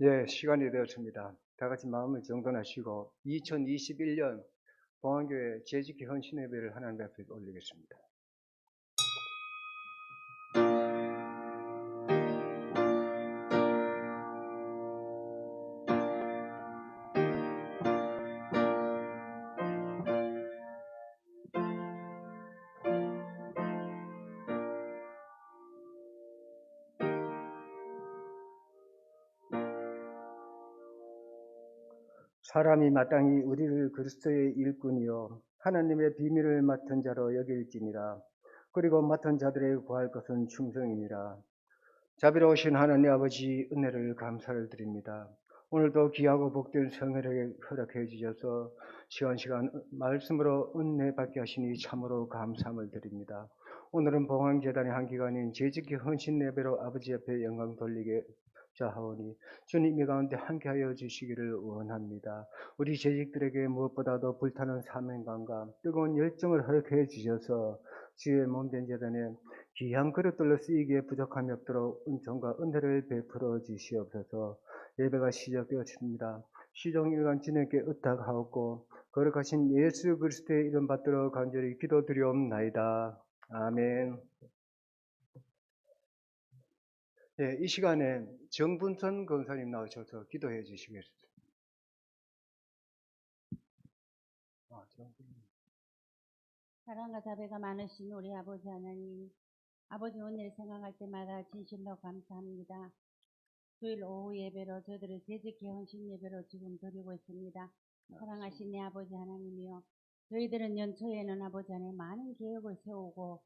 예, 시간이 되었습니다. 다 같이 마음을 정돈하시고 2021년 봉안교회 재직기 헌신 예배를 하나님 앞에 올리겠습니다. 사람이 마땅히 우리를 그리스도의 일꾼이요 하나님의 비밀을 맡은 자로 여길지니라. 그리고 맡은 자들에게 구할 것은 충성이니라. 자비로우신 하나님 아버지, 은혜를 감사를 드립니다. 오늘도 귀하고 복된 성회를 허락해 주셔서 시간 말씀으로 은혜 받게 하시니 참으로 감사함을 드립니다. 오늘은 봉황재단의 한 기관인 재직기 헌신 예배로 아버지 앞에 영광 돌리게 자하오니 주님 이 가운데 함께하여 주시기를 원합니다. 우리 재직들에게 무엇보다도 불타는 사명감과 뜨거운 열정을 허락해 주셔서 주의 몸된 재단에 귀한 그릇들로 쓰이기에 부족함이 없도록 은총과 은혜를 베풀어 주시옵소서. 예배가 시작되었습니다. 시종일관 주님께 의탁하옵고 거룩하신 예수 그리스도의 이름 받들어 간절히 기도드리옵나이다. 아멘. 예, 이 시간에 정분선 권사님 나오셔서 기도해 주시겠습니다. 사랑과 자비가 많으신 우리 아버지 하나님, 아버지 오늘 생각할 때마다 진실로 감사합니다. 주일 오후 예배로 저희들을 재직기 헌신 예배로 지금 드리고 있습니다. 사랑하신 내 아버지 하나님이요, 저희들은 연초에는 아버지 하나님 많은 계획을 세우고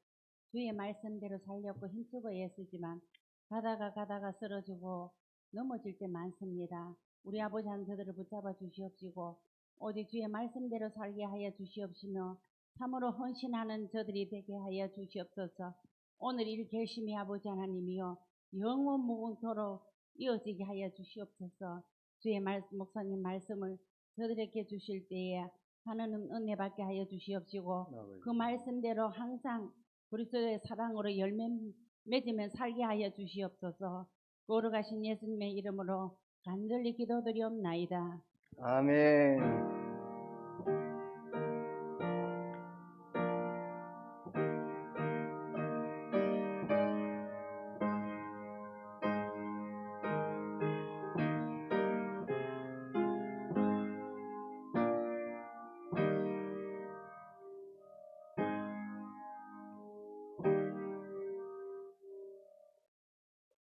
주의 말씀대로 살려고 힘쓰고 애쓰지만 가다가 쓰러지고 넘어질 때 많습니다. 우리 아버지 하나님 저들을 붙잡아 주시옵시고 오직 주의 말씀대로 살게 하여 주시옵시며 참으로 헌신하는 저들이 되게 하여 주시옵소서. 오늘 일 결심이 아버지 하나님이요 영원 무궁토록 이어지게 하여 주시옵소서. 주의 목사님 말씀을 저들에게 주실 때에 하나님 은혜 받게 하여 주시옵시고 그 말씀대로 항상 그리스도의 사랑으로 열매 맺으면 살게 하여 주시옵소서. 거룩하신 예수님의 이름으로 간절히 기도드리옵나이다. 아멘.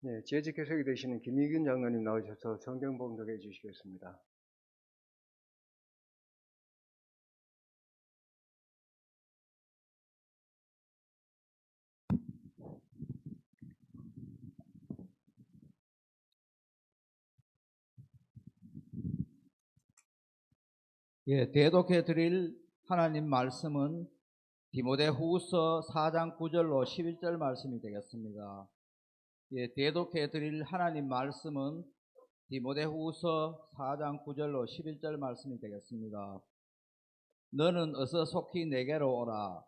네, 재직해석이 되시는 김희균 장로님 나오셔서 성경 봉독해 주시겠습니다. 예, 대독해 드릴 하나님 말씀은 디모데후서 4장 9절로 11절 말씀이 되겠습니다. 예, 대독해 드릴 하나님 말씀은 디모데후서 4장 9절로 11절 말씀이 되겠습니다. 너는 어서 속히 내게로 오라.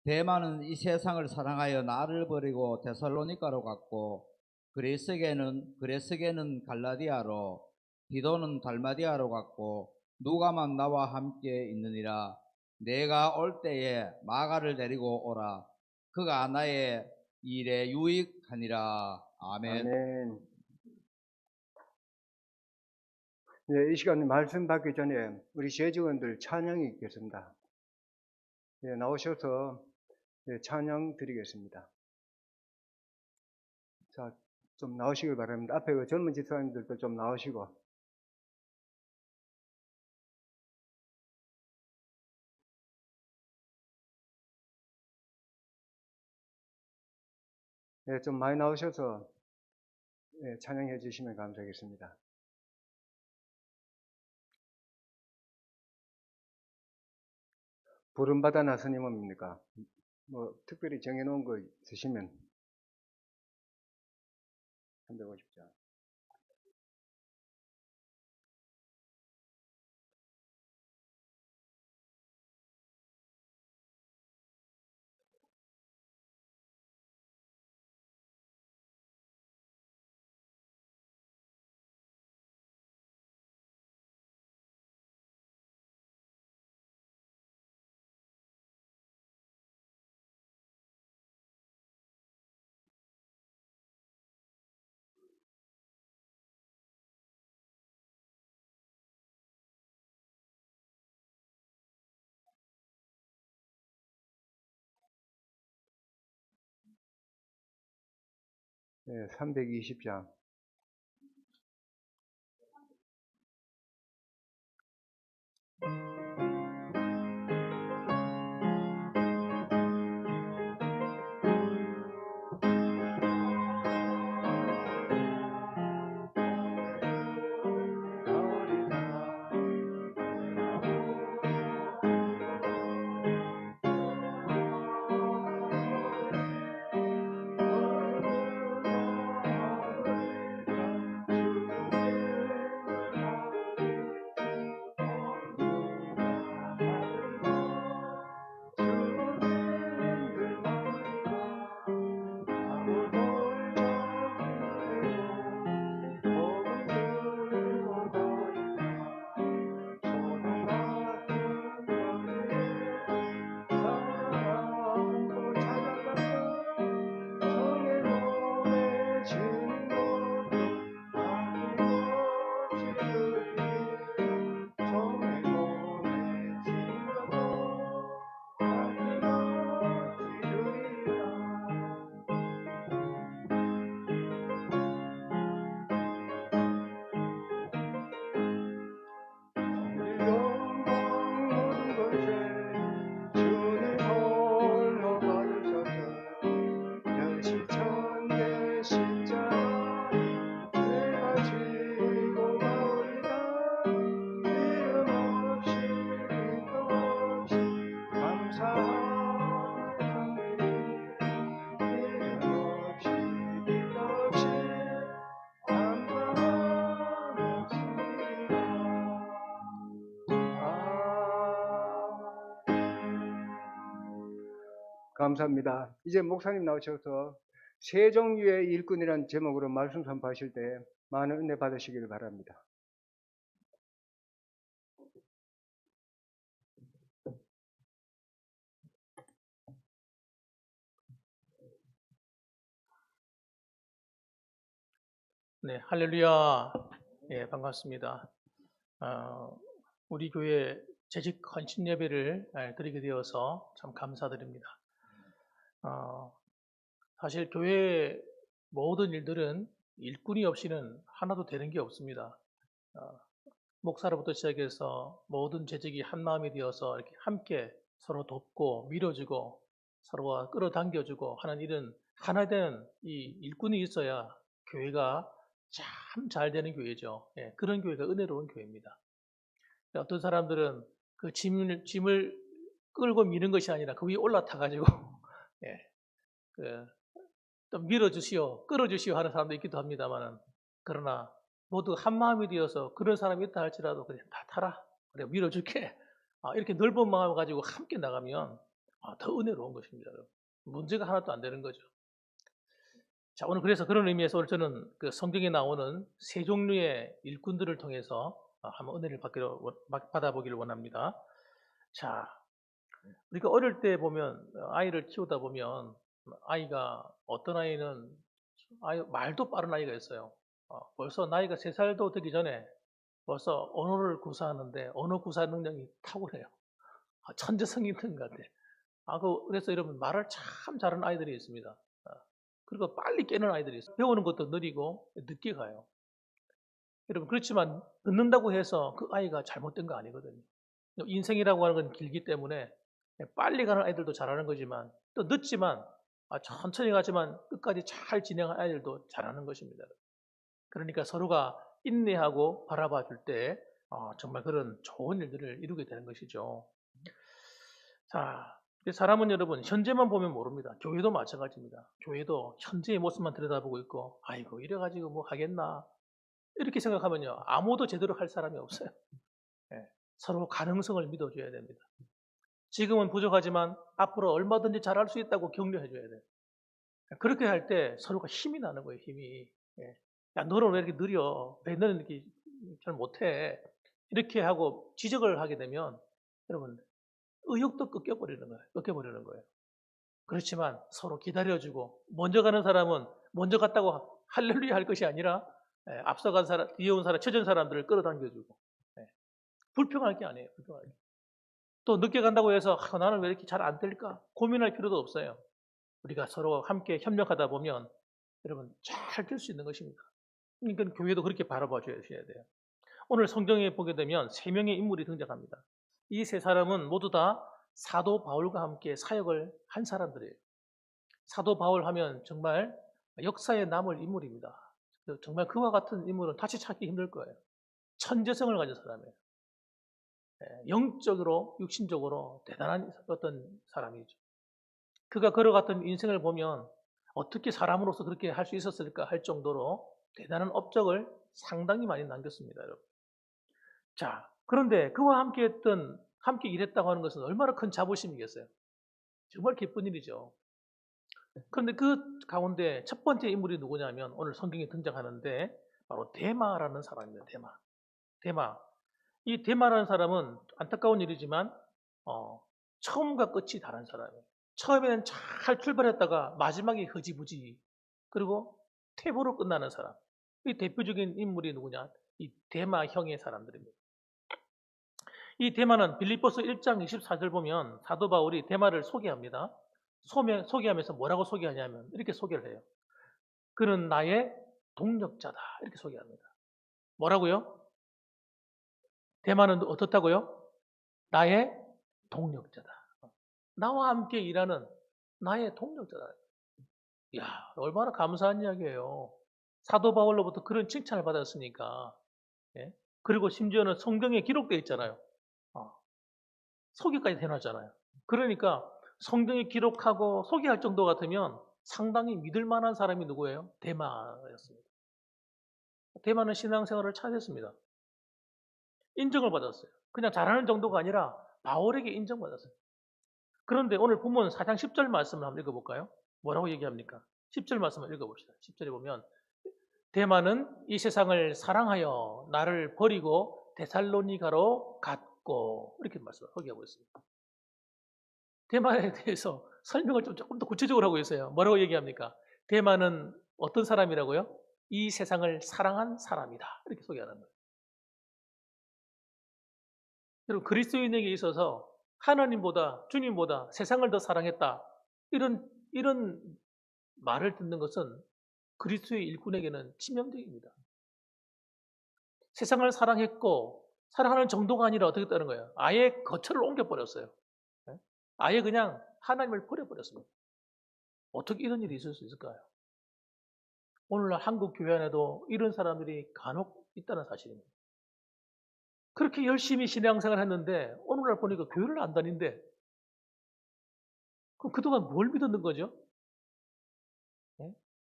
데마는 이 세상을 사랑하여 나를 버리고 데살로니가로 갔고 그레스게는 갈라디아로 디도는 달마디아로 갔고 누가만 나와 함께 있느니라. 내가 올 때에 마가를 데리고 오라. 그가 나의 일에 유익하니라. 아멘. 아멘. 네, 이 시간 말씀 받기 전에 우리 재직원들 찬양이 있겠습니다. 네, 나오셔서 찬양 드리겠습니다. 자, 좀 나오시길 바랍니다. 앞에 그 젊은 집사님들도 좀 나오시고. 네, 좀 많이 나오셔서 찬양해 주시면 감사하겠습니다. 부름받아 나서님은 뭡니까? 뭐 특별히 정해놓은 거 있으시면 350장. 네, 320장. 감사합니다. 이제 목사님 나오셔서 세 종류의 일꾼이라는 제목으로 말씀 선포하실 때 많은 은혜 받으시길 바랍니다. 네, 할렐루야. 예, 반갑습니다. 우리 교회 재직 헌신 예배를 드리게 되어서 참 감사드립니다. 사실 교회의 모든 일들은 일꾼이 없이는 하나도 되는 게 없습니다. 목사로부터 시작해서 모든 재직이 한 마음이 되어서 이렇게 함께 서로 돕고 밀어주고 서로가 끌어당겨주고 하는 일은 하나 된 이 일꾼이 있어야 교회가 참 잘 되는 교회죠. 예, 그런 교회가 은혜로운 교회입니다. 어떤 사람들은 그 짐을 끌고 미는 것이 아니라 그 위에 올라타가지고 예, 좀 밀어주시오, 끌어주시오 하는 사람도 있기도 합니다만은, 그러나 모두 한 마음이 되어서 그런 사람이 있다 할지라도 그냥 다 타라, 그래 밀어줄게, 이렇게 넓은 마음을 가지고 함께 나가면 더 은혜로운 것입니다. 문제가 하나도 안 되는 거죠. 자, 오늘 그래서 그런 의미에서 오늘 저는 그 성경에 나오는 세 종류의 일꾼들을 통해서 한번 은혜를 받아보기를 원합니다. 자, 우리가 어릴 때 보면 아이를 키우다 보면 아이가 어떤 아이는 말도 빠른 아이가 있어요. 벌써 나이가 3살도 되기 전에 벌써 언어를 구사하는데 언어 구사 능력이 탁월해요. 천재성이 있는 것 같아. 그래서 여러분 말을 참 잘하는 아이들이 있습니다. 그리고 빨리 깨는 아이들이 있어요. 배우는 것도 느리고 늦게 가요. 여러분 그렇지만 늦는다고 해서 그 아이가 잘못된 거 아니거든요. 인생이라고 하는 건 길기 때문에 빨리 가는 아이들도 잘하는 거지만 또 늦지만 천천히 가지만 끝까지 잘 진행한 아이들도 잘하는 것입니다. 그러니까 서로가 인내하고 바라봐 줄 때 정말 그런 좋은 일들을 이루게 되는 것이죠. 자, 사람은 여러분 현재만 보면 모릅니다. 교회도 마찬가지입니다. 교회도 현재의 모습만 들여다보고 있고 아이고 이래가지고 뭐 하겠나 이렇게 생각하면요 아무도 제대로 할 사람이 없어요. 서로 가능성을 믿어줘야 됩니다. 지금은 부족하지만 앞으로 얼마든지 잘할 수 있다고 격려해줘야 돼요. 그렇게 할 때 서로가 힘이 나는 거예요. 힘이. 야 너는 왜 이렇게 느려? 왜 너는 이렇게 잘 못해? 이렇게 하고 지적을 하게 되면 여러분 의욕도 꺾여버리는 거예요. 그렇지만 서로 기다려주고 먼저 가는 사람은 먼저 갔다고 할렐루야 할 것이 아니라 앞서간 사람, 뒤에 온 사람, 처진 사람들을 끌어당겨주고 불평할 게 아니에요. 불평할 게. 또 늦게 간다고 해서 나는 왜 이렇게 잘 안 될까 고민할 필요도 없어요. 우리가 서로 함께 협력하다 보면 여러분 잘 될 수 있는 것입니다. 그러니까 교회도 그렇게 바라봐 주셔야 돼요. 오늘 성경에 보게 되면 세 명의 인물이 등장합니다. 이 세 사람은 모두 다 사도 바울과 함께 사역을 한 사람들이에요. 사도 바울 하면 정말 역사에 남을 인물입니다. 정말 그와 같은 인물은 다시 찾기 힘들 거예요. 천재성을 가진 사람이에요. 영적으로, 육신적으로 대단한 어떤 사람이죠. 그가 걸어갔던 인생을 보면 어떻게 사람으로서 그렇게 할 수 있었을까 할 정도로 대단한 업적을 상당히 많이 남겼습니다, 여러분. 자, 그런데 그와 함께 일했다고 하는 것은 얼마나 큰 자부심이겠어요. 정말 기쁜 일이죠. 그런데 그 가운데 첫 번째 인물이 누구냐면 오늘 성경에 등장하는데 바로 데마라는 사람입니다. 데마. 이 데마라는 사람은 안타까운 일이지만 처음과 끝이 다른 사람이에요. 처음에는 잘 출발했다가 마지막에 흐지부지 그리고 퇴보로 끝나는 사람. 이 대표적인 인물이 누구냐? 이 데마 형의 사람들입니다. 이 데마는 빌립보서 1장 24절 보면 사도 바울이 데마를 소개합니다. 소개하면서 뭐라고 소개하냐면 이렇게 소개를 해요. 그는 나의 동력자다. 이렇게 소개합니다. 뭐라고요? 데마는 어떻다고요? 나의 동력자다. 나와 함께 일하는 나의 동력자다. 이야, 얼마나 감사한 이야기예요. 사도 바울로부터 그런 칭찬을 받았으니까. 예? 그리고 심지어는 성경에 기록되어 있잖아요. 소개까지 해놨잖아요. 그러니까 성경에 기록하고 소개할 정도 같으면 상당히 믿을 만한 사람이 누구예요? 데마였습니다. 데마는 신앙생활을 잘했습니다. 인정을 받았어요. 그냥 잘하는 정도가 아니라 바울에게 인정받았어요. 그런데 오늘 본문 4장 10절 말씀을 한번 읽어볼까요? 뭐라고 얘기합니까? 10절 말씀을 읽어봅시다. 10절에 보면 데마는 이 세상을 사랑하여 나를 버리고 데살로니가로 갔고 이렇게 말씀을 소개하고 있습니다. 데마에 대해서 설명을 조금 더 구체적으로 하고 있어요. 뭐라고 얘기합니까? 데마는 어떤 사람이라고요? 이 세상을 사랑한 사람이다. 이렇게 소개하는 거예요. 여러분 그리스도인에게 있어서 하나님보다 주님보다 세상을 더 사랑했다. 이런 말을 듣는 것은 그리스도의 일꾼에게는 치명적입니다. 세상을 사랑했고 사랑하는 정도가 아니라 어떻게 했다는 거예요? 아예 거처를 옮겨버렸어요. 아예 그냥 하나님을 버려버렸습니다. 어떻게 이런 일이 있을 수 있을까요? 오늘날 한국 교회 안에도 이런 사람들이 간혹 있다는 사실입니다. 그렇게 열심히 신앙생활을 했는데 오늘날 보니까 교회를 안 다닌대. 그럼 그동안 뭘 믿었는 거죠?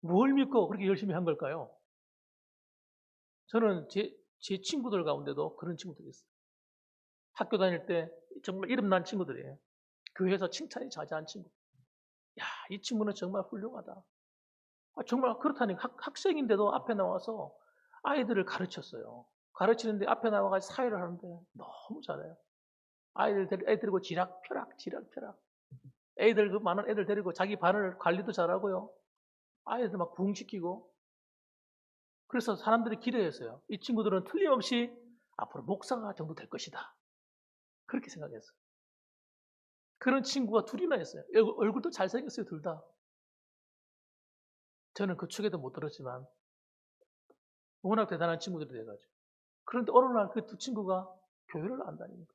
뭘 믿고 그렇게 열심히 한 걸까요? 저는 제 친구들 가운데도 그런 친구들이 있어요. 학교 다닐 때 정말 이름난 친구들이에요. 교회에서 칭찬이 자자한 친구. 야, 이 친구는 정말 훌륭하다. 정말 그렇다니 학생인데도 앞에 나와서 아이들을 가르쳤어요. 가르치는데 앞에 나와가지고 사회를 하는데 너무 잘해요. 애들 데리고 지락펴락. 애들 많은 애들 데리고 자기 반을 관리도 잘하고요. 아이들 막 부흥시키고. 그래서 사람들이 기대했어요. 이 친구들은 틀림없이 앞으로 목사가 정도 될 것이다. 그렇게 생각했어요. 그런 친구가 둘이나 있어요. 얼굴도 잘생겼어요, 둘 다. 저는 그 축에도 못 들었지만 워낙 대단한 친구들이 돼가지고. 그런데 어느 날 그 두 친구가 교회를 안 다닙니다.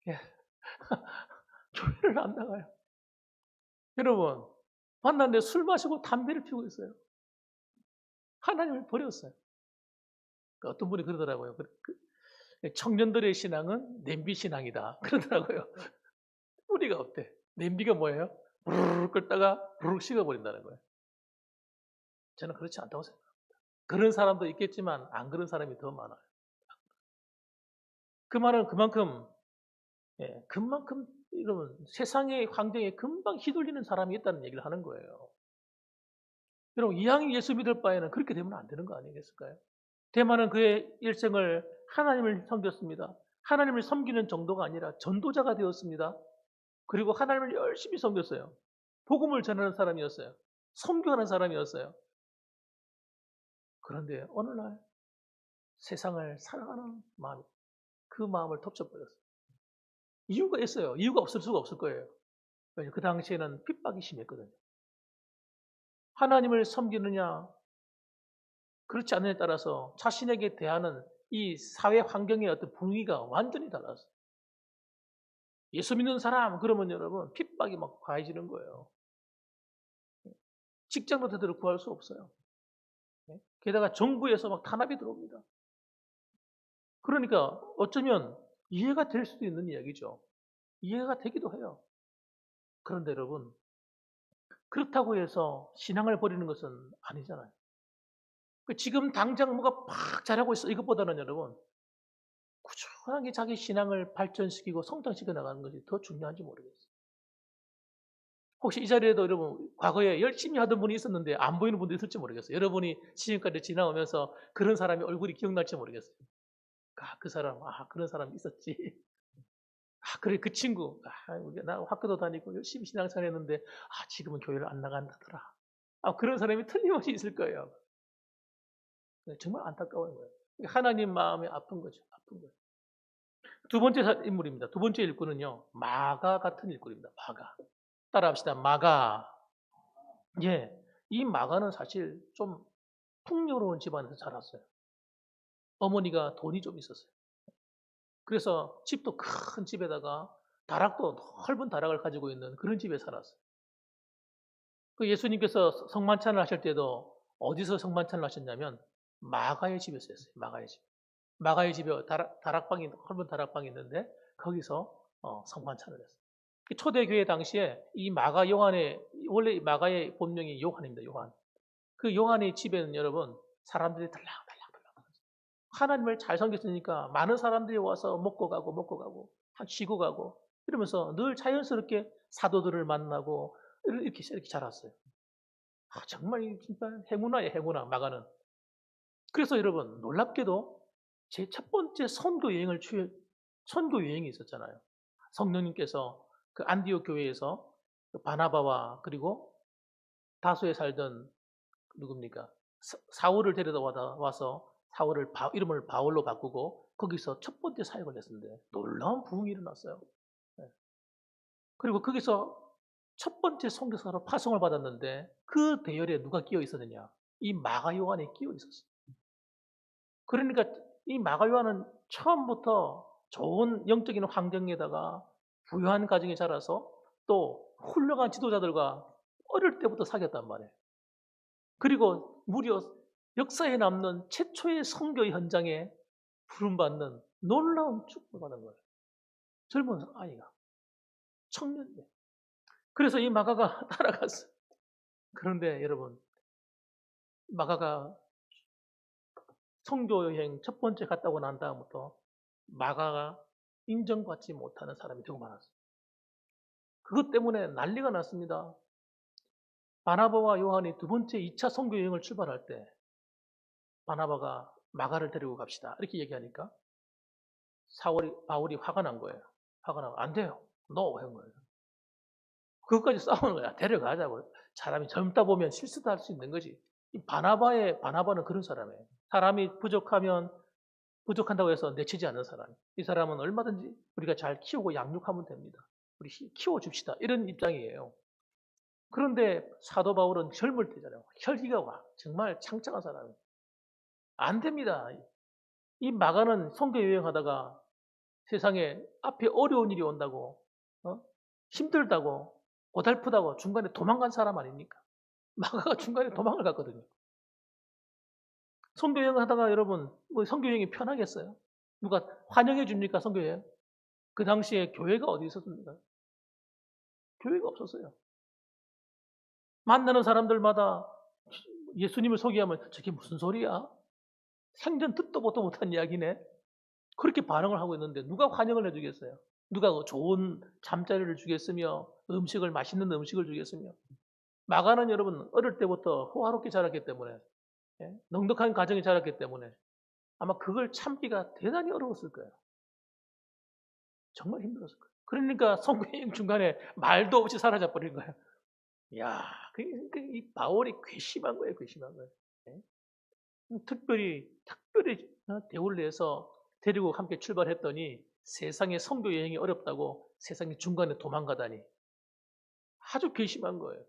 예. 교회를 안 나가요. 여러분, 만났는데 술 마시고 담배를 피우고 있어요. 하나님을 버렸어요. 어떤 분이 그러더라고요. 청년들의 신앙은 냄비 신앙이다. 그러더라고요. 뿌리가 없대. 냄비가 뭐예요? 부르르 끓다가 부르르 식어버린다는 거예요. 저는 그렇지 않다고 생각합니다. 그런 사람도 있겠지만 안 그런 사람이 더 많아요. 그 말은 그만큼 이러면 세상의 환경에 금방 휘둘리는 사람이 있다는 얘기를 하는 거예요. 여러분 이왕 예수 믿을 바에는 그렇게 되면 안 되는 거 아니겠을까요? 데마는 그의 일생을 하나님을 섬겼습니다. 하나님을 섬기는 정도가 아니라 전도자가 되었습니다. 그리고 하나님을 열심히 섬겼어요. 복음을 전하는 사람이었어요. 선교하는 사람이었어요. 그런데 어느 날 세상을 사랑하는 마음이 그 마음을 덮쳐버렸어요. 이유가 있어요. 이유가 없을 수가 없을 거예요. 그 당시에는 핍박이 심했거든요. 하나님을 섬기느냐, 그렇지 않느냐에 따라서 자신에게 대하는 이 사회 환경의 어떤 분위기가 완전히 달라서 예수 믿는 사람 그러면 여러분 핍박이 막 가해지는 거예요. 직장도 제대로 구할 수 없어요. 게다가 정부에서 막 탄압이 들어옵니다. 그러니까 어쩌면 이해가 될 수도 있는 이야기죠. 이해가 되기도 해요. 그런데 여러분, 그렇다고 해서 신앙을 버리는 것은 아니잖아요. 지금 당장 뭐가 팍 잘하고 있어. 이것보다는 여러분, 꾸준하게 자기 신앙을 발전시키고 성장시켜 나가는 것이 더 중요한지 모르겠어요. 혹시 이 자리에도 여러분, 과거에 열심히 하던 분이 있었는데 안 보이는 분도 있을지 모르겠어요. 여러분이 지금까지 지나오면서 그런 사람이 얼굴이 기억날지 모르겠어요. 그 사람, 그런 사람이 있었지. 그래, 그 친구. 나 학교도 다니고 열심히 신앙생활 했는데, 지금은 교회를 안 나간다더라. 그런 사람이 틀림없이 있을 거예요. 정말 안타까운 거예요. 하나님 마음이 아픈 거죠. 아픈 거예요. 두 번째 인물입니다. 두 번째 일꾼은요, 마가 같은 일꾼입니다. 마가. 따라합시다. 마가. 예. 이 마가는 사실 좀 풍요로운 집안에서 자랐어요. 어머니가 돈이 좀 있었어요. 그래서 집도 큰 집에다가 다락도 넓은 다락을 가지고 있는 그런 집에 살았어요. 그 예수님께서 성만찬을 하실 때도 어디서 성만찬을 하셨냐면 마가의 집에서 했어요. 마가의 집. 마가의 집에 다락방이, 넓은 다락방이 있는데 거기서 성만찬을 했어요. 초대교회 당시에 이 마가 요한의, 원래 마가의 본명이 요한입니다. 요한. 그 요한의 집에는 여러분 사람들이 들락들락 하나님을 잘 섬겼으니까 많은 사람들이 와서 먹고 가고 쉬고 가고 이러면서 늘 자연스럽게 사도들을 만나고 이렇게 자랐어요. 정말 진짜 행운아예요. 행운아 마가는. 그래서 여러분 놀랍게도 제 첫 번째 선교 여행이 있었잖아요. 성령님께서 그 안디옥 교회에서 그 바나바와 그리고 다소에 살던 누굽니까? 사울을 데려다 와서 사울을 이름을 바울로 바꾸고 거기서 첫 번째 사역을 했는데 놀라운 부흥이 일어났어요. 그리고 거기서 첫 번째 선교사로 파송을 받았는데 그 대열에 누가 끼어 있었느냐? 이 마가 요한이 끼어 있었어요. 그러니까 이 마가 요한은 처음부터 좋은 영적인 환경에다가 부유한 가정에 자라서 또 훌륭한 지도자들과 어릴 때부터 사귀었단 말이에요. 그리고 무려 역사에 남는 최초의 선교 현장에 부름받는 놀라운 축복을 받은 거예요. 젊은 아이가. 청년들. 그래서 이 마가가 따라갔어요. 그런데 여러분, 마가가 선교 여행 첫 번째 갔다 오고 난 다음부터 마가가 인정받지 못하는 사람이 되고 말았어요. 그것 때문에 난리가 났습니다. 바나바와 요한이 두 번째 2차 선교 여행을 출발할 때 바나바가 마가를 데리고 갑시다. 이렇게 얘기하니까 바울이 화가 난 거예요. 화가 나고 안 돼요. 너 한 거예요. 그것까지 싸우는 거야. 데려가자고. 사람이 젊다 보면 실수도 할 수 있는 거지. 바나바는 그런 사람이에요. 사람이 부족한다고 해서 내치지 않는 사람. 이 사람은 얼마든지 우리가 잘 키우고 양육하면 됩니다. 우리 키워줍시다. 이런 입장이에요. 그런데 사도 바울은 젊을 때잖아요. 혈기가 와. 정말 창창한 사람이에요. 안 됩니다. 이 마가는 선교 여행하다가 세상에 앞에 어려운 일이 온다고, 힘들다고, 고달프다고 중간에 도망간 사람 아닙니까? 마가가 중간에 도망을 갔거든요. 선교 여행 하다가 여러분, 선교 여행이 편하겠어요? 누가 환영해 줍니까, 선교 여행? 그 당시에 교회가 어디 있었습니까? 교회가 없었어요. 만나는 사람들마다 예수님을 소개하면 저게 무슨 소리야? 생전 듣도 보도 못한 이야기네. 그렇게 반응을 하고 있는데 누가 환영을 해주겠어요? 누가 좋은 잠자리를 주겠으며 맛있는 음식을 주겠으며. 마가는 여러분 어릴 때부터 호화롭게 자랐기 때문에 넉넉한 가정에 자랐기 때문에 아마 그걸 참기가 대단히 어려웠을 거예요. 정말 힘들었을 거예요. 그러니까 선교여행 중간에 말도 없이 사라져 버린 거예요. 이야, 이 바울이 괘씸한 거예요, 괘씸한 거예요. 특별히 대우를 내서 데리고 함께 출발했더니 세상에 선교 여행이 어렵다고 세상에 중간에 도망가다니 아주 괘씸한 거예요.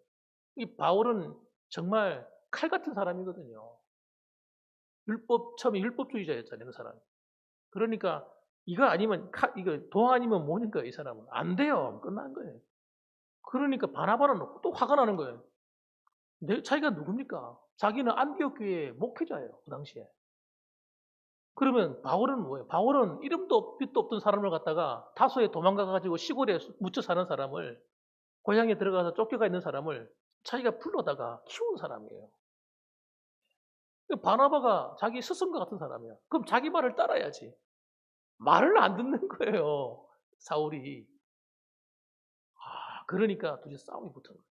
이 바울은 정말 칼 같은 사람이거든요. 처음에 율법주의자였잖아요, 그 사람. 그러니까 이거 아니면 이거 동 아니면 뭐니까 이 사람은 안 돼요. 끝난 거예요. 그러니까 바나바는 또 화가 나는 거예요. 자기가 누굽니까? 자기는 안디옥 교회의 목회자예요, 그 당시에. 그러면 바울은 뭐예요? 바울은 이름도 빛도 없던 사람을 갖다가 다소에 도망가가지고 시골에 묻혀 사는 사람을, 고향에 들어가서 쫓겨가 있는 사람을 자기가 불러다가 키운 사람이에요. 바나바가 자기 스승과 같은 사람이야. 그럼 자기 말을 따라야지. 말을 안 듣는 거예요, 사울이. 그러니까 둘이 싸움이 붙은 거예요.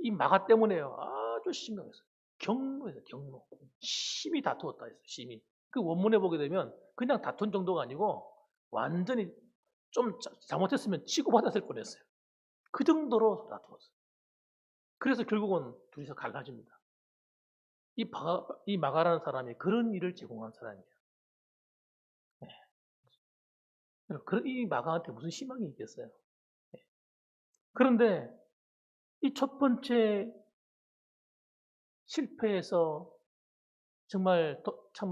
이 마가 때문에요. 아주 심각했어요. 경노했어요, 경노. 심히 다투었다 했어요, 심히. 그 원문에 보게 되면 그냥 다툰 정도가 아니고 완전히 좀 잘못했으면 치고받았을 뻔했어요. 그 정도로 다투었어요. 그래서 결국은 둘이서 갈라집니다. 이 마가라는 사람이 그런 일을 제공한 사람이에요. 네. 이 마가한테 무슨 희망이 있겠어요? 네. 그런데 이 첫 번째 실패에서 정말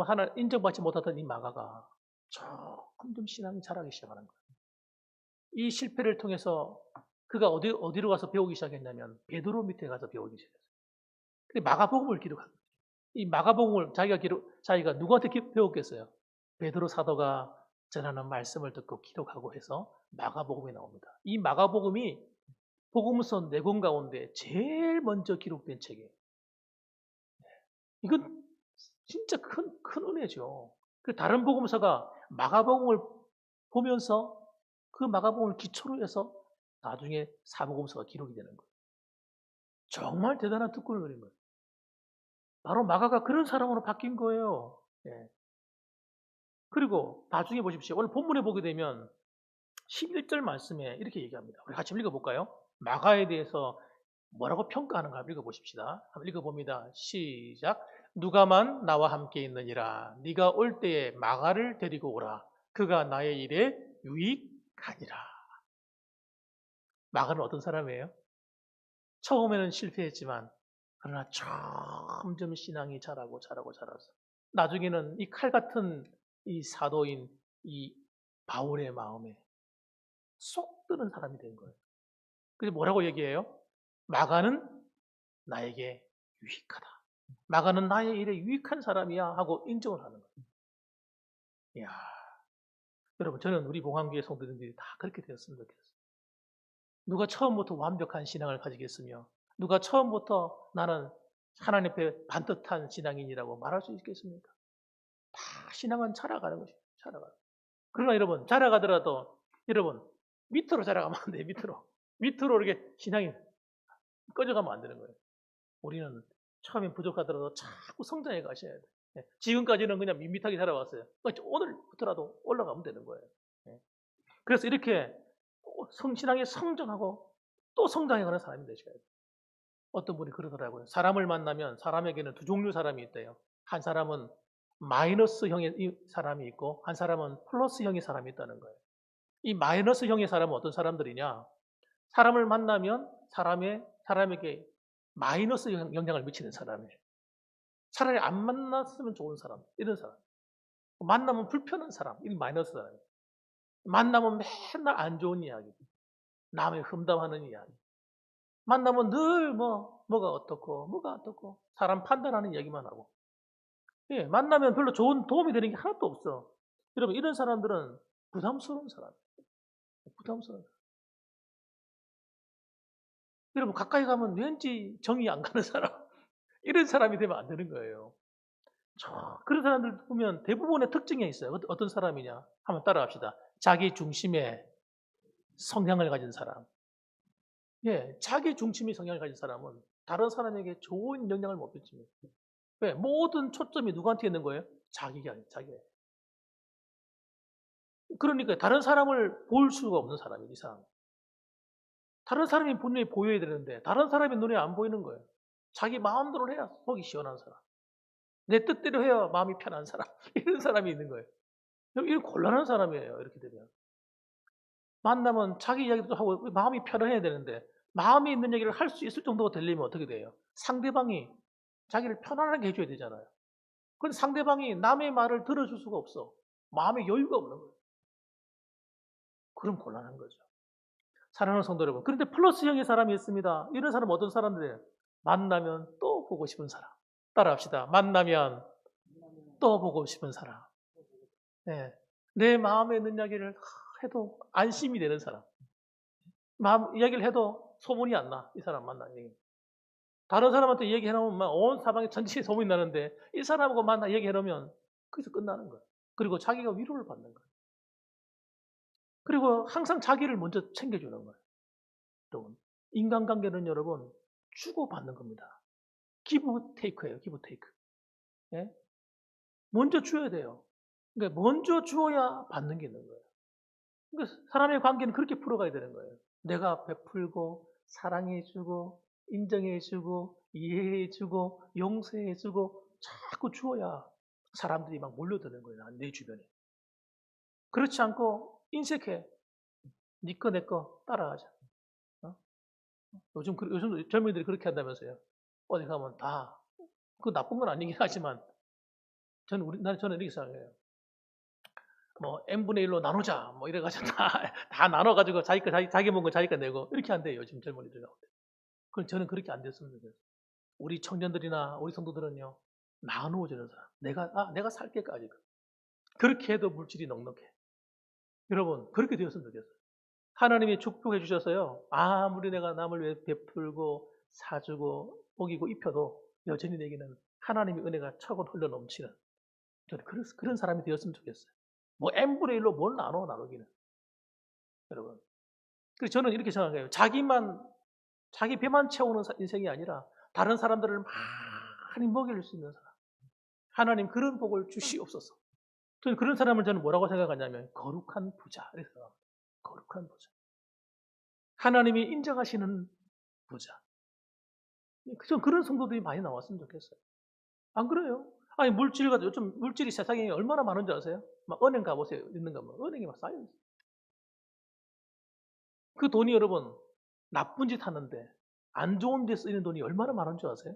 하나 인정받지 못하던 이 마가가 조금 좀 신앙이 자라기 시작하는 거예요. 이 실패를 통해서 그가 어디로 가서 배우기 시작했냐면 베드로 밑에 가서 배우기 시작했어요. 근데 마가복음을 기록한 거예요. 이 마가복음을 자기가 누구한테 배웠겠어요? 베드로 사도가 전하는 말씀을 듣고 기록하고 해서 마가복음이 나옵니다. 이 마가복음이 복음서 4권 가운데 제일 먼저 기록된 책이에요. 이건 진짜 큰 은혜죠. 그 다른 복음서가 마가복음을 보면서 그 마가복음을 기초로 해서 나중에 사복음서가 기록이 되는 거예요. 정말 대단한 특권을 누린 거예요. 바로 마가가 그런 사람으로 바뀐 거예요. 예. 그리고 나중에 보십시오. 오늘 본문에 보게 되면 11절 말씀에 이렇게 얘기합니다. 우리 같이 읽어볼까요? 마가에 대해서 뭐라고 평가하는가 한번 읽어보십시다. 한번 읽어봅니다. 시작. 누가만 나와 함께 있느니라. 네가 올 때에 마가를 데리고 오라. 그가 나의 일에 유익하니라. 마가는 어떤 사람이에요? 처음에는 실패했지만 그러나 점점 신앙이 자라서 나중에는 이 칼 같은 이 사도인 이 바울의 마음에 쏙 드는 사람이 된 거예요. 그래서 뭐라고 얘기해요? 마가는 나에게 유익하다. 마가는 나의 일에 유익한 사람이야 하고 인정을 하는 거예요. 이야, 여러분 저는 우리 봉황교회 성도들이 다 그렇게 되었으면 좋겠어요. 누가 처음부터 완벽한 신앙을 가지겠으며 누가 처음부터 나는 하나님 앞에 반듯한 신앙인이라고 말할 수 있겠습니까? 다 신앙은 자라가는 것이에요. 자라가는. 그러나 여러분 자라가더라도 여러분 밑으로 자라가면 안 돼요. 밑으로 이렇게 신앙이 꺼져가면 안 되는 거예요. 우리는 처음엔 부족하더라도 자꾸 성장해 가셔야 돼요. 지금까지는 그냥 밋밋하게 살아왔어요. 오늘부터라도 올라가면 되는 거예요. 그래서 이렇게 신앙이 성장하고 또 성장해가는 사람이 되셔야 돼요. 어떤 분이 그러더라고요. 사람을 만나면 사람에게는 두 종류 사람이 있대요. 한 사람은 마이너스형의 사람이 있고 한 사람은 플러스형의 사람이 있다는 거예요. 이 마이너스형의 사람은 어떤 사람들이냐? 사람을 만나면 사람에게 마이너스 영향을 미치는 사람이에요. 차라리 안 만났으면 좋은 사람, 이런 사람. 만나면 불편한 사람, 이 마이너스 사람이에요. 만나면 맨날 안 좋은 이야기, 남의 흠담하는 이야기. 만나면 늘 뭐가 어떻고, 사람 판단하는 이야기만 하고. 예, 만나면 별로 좋은 도움이 되는 게 하나도 없어. 여러분, 이런 사람들은 부담스러운 사람. 부담스러운 사람. 여러분, 가까이 가면 왠지 정이 안 가는 사람. 이런 사람이 되면 안 되는 거예요. 그런 사람들 보면 대부분의 특징이 있어요. 어떤 사람이냐? 한번 따라합시다. 자기 중심의 성향을 가진 사람. 예, 자기 중심의 성향을 가진 사람은 다른 사람에게 좋은 영향을 못 미칩니다. 왜? 모든 초점이 누구한테 있는 거예요? 자기가 아니에요. 자기가. 그러니까 다른 사람을 볼 수가 없는 사람이에요. 이 사람. 다른 사람이 눈에 보여야 되는데 다른 사람의 눈에 안 보이는 거예요. 자기 마음대로 해야 속이 시원한 사람. 내 뜻대로 해야 마음이 편한 사람. 이런 사람이 있는 거예요. 이런 곤란한 사람이에요. 이렇게 되면. 만나면 자기 이야기도 하고 마음이 편해야 되는데 마음이 있는 얘기를 할 수 있을 정도가 되려면 어떻게 돼요? 상대방이 자기를 편안하게 해줘야 되잖아요. 그런데 상대방이 남의 말을 들어줄 수가 없어. 마음에 여유가 없는 거예요. 그럼 곤란한 거죠. 사랑하는 성도 여러분. 그런데 플러스형의 사람이 있습니다. 이런 사람은 어떤 사람들이에요? 만나면 또 보고 싶은 사람. 따라합시다. 만나면 또 보고 싶은 사람. 네. 내 마음에 있는 이야기를 해도 안심이 되는 사람. 마음 이야기를 해도 소문이 안 나. 이 사람 만나. 다른 사람한테 얘기해놓으면 온 사방에 전체에 소문이 나는데 이 사람하고 만나 얘기해놓으면 거기서 끝나는 거예요. 그리고 자기가 위로를 받는 거예요. 그리고 항상 자기를 먼저 챙겨주는 거예요. 여러분, 인간관계는 여러분 주고받는 겁니다. 기브 테이크예요. 기브 테이크. 예? 먼저 줘야 돼요. 그러니까 먼저 주어야 받는 게 있는 거예요. 그러니까 사람의 관계는 그렇게 풀어가야 되는 거예요. 내가 베풀고 사랑해주고 인정해주고 이해해주고 용서해주고 자꾸 주어야 사람들이 막 몰려드는 거예요. 내 주변에. 그렇지 않고 인색해. 니 거 내 거 따라하자. 어? 요즘 젊은이들이 그렇게 한다면서요. 어디 가면 다 그 나쁜 건 아니긴 하지만 저는 이렇게 생각해요. 뭐 n분의 1로 나누자 뭐 이래가지고 다 나눠가지고 자기 먹은 거 자기가 내고 이렇게 한대요. 요즘 젊은이들 가운데. 그럼 저는 그렇게 안 됐으면 좋겠어요. 우리 청년들이나 우리 성도들은요, 나누어주는 사람. 내가 살게까지. 그렇게 해도 물질이 넉넉해. 여러분, 그렇게 되었으면 좋겠어요. 하나님이 축복해 주셔서요, 아무리 내가 남을 위해 베풀고 사주고 먹이고 입혀도 여전히 내게는 하나님의 은혜가 차고 흘러 넘치는 저는 그런 사람이 되었으면 좋겠어요. 뭐 n분의 1로 뭘 나누기는. 여러분. 그래서 저는 이렇게 생각해요. 자기 배만 채우는 인생이 아니라 다른 사람들을 많이 먹일 수 있는 사람. 하나님 그런 복을 주시옵소서. 저는 그런 사람을 저는 뭐라고 생각하냐면 거룩한 부자. 그래서 거룩한 부자. 하나님이 인정하시는 부자. 전 그런 성도들이 많이 나왔으면 좋겠어요. 안 그래요? 아니 요즘 물질이 세상에 얼마나 많은지 아세요? 막 은행 가보세요. 있는가 뭐 은행에 막 쌓여 있어요. 그 돈이 여러분 나쁜 짓 하는데 안 좋은 데 쓰이는 돈이 얼마나 많은 줄 아세요?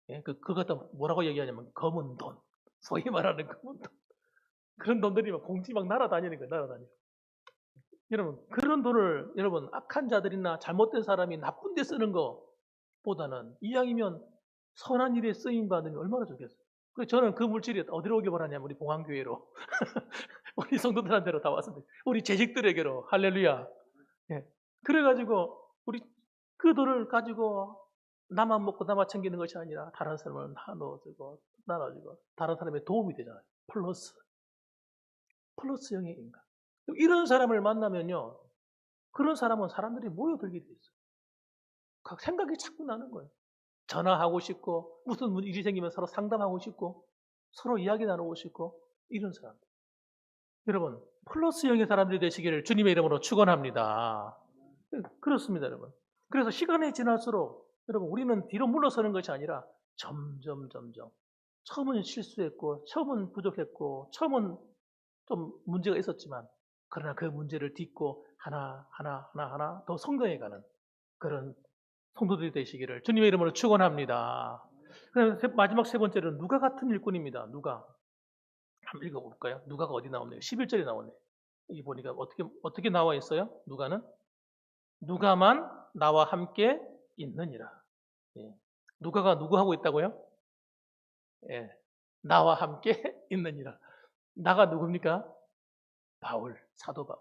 예? 그거 갖다 뭐라고 얘기하냐면 검은 돈. 소위 말하는 검은 돈. 그런 돈들이 막 공지 막 날아다니는 거예요. 날아다니고. 여러분 그런 돈을 여러분 악한 자들이나 잘못된 사람이 나쁜 데 쓰는 것보다는 이왕이면 선한 일에 쓰임 받으면 얼마나 좋겠어요. 그래서 저는 그 물질이 어디로 오길 바라냐면 우리 봉안교회로 우리 성도들한테로 다 왔습니다. 우리 재직들에게로 할렐루야. 예. 그래가지고 우리 그 돈을 가지고 나만 먹고 나만 챙기는 것이 아니라 다른 사람을 나눠주고 다른 사람의 도움이 되잖아요. 플러스형의 인간. 이런 사람을 만나면요, 그런 사람은 사람들이 모여들게 돼 있어요. 각 생각이 자꾸 나는 거예요. 전화하고 싶고 무슨 일이 생기면 서로 상담하고 싶고 서로 이야기 나누고 싶고 이런 사람들. 여러분 플러스형의 사람들이 되시기를 주님의 이름으로 축원합니다. 그렇습니다, 여러분. 그래서 시간이 지날수록 여러분 우리는 뒤로 물러서는 것이 아니라 점점 처음은 실수했고 처음은 부족했고 처음은 좀 문제가 있었지만 그러나 그 문제를 딛고 하나 더 성장해가는 그런 성도들이 되시기를 주님의 이름으로 축원합니다. 그다음에 마지막 세 번째는 누가 같은 일꾼입니다. 누가 한번 읽어볼까요? 누가가 어디 나오네요? 11절에 나오네요. 이 보니까 어떻게 나와 있어요? 누가만 나와 함께 있느니라. 예. 누가가 누구하고 있다고요? 예. 나와 함께 있느니라. 나가 누굽니까? 사도 바울.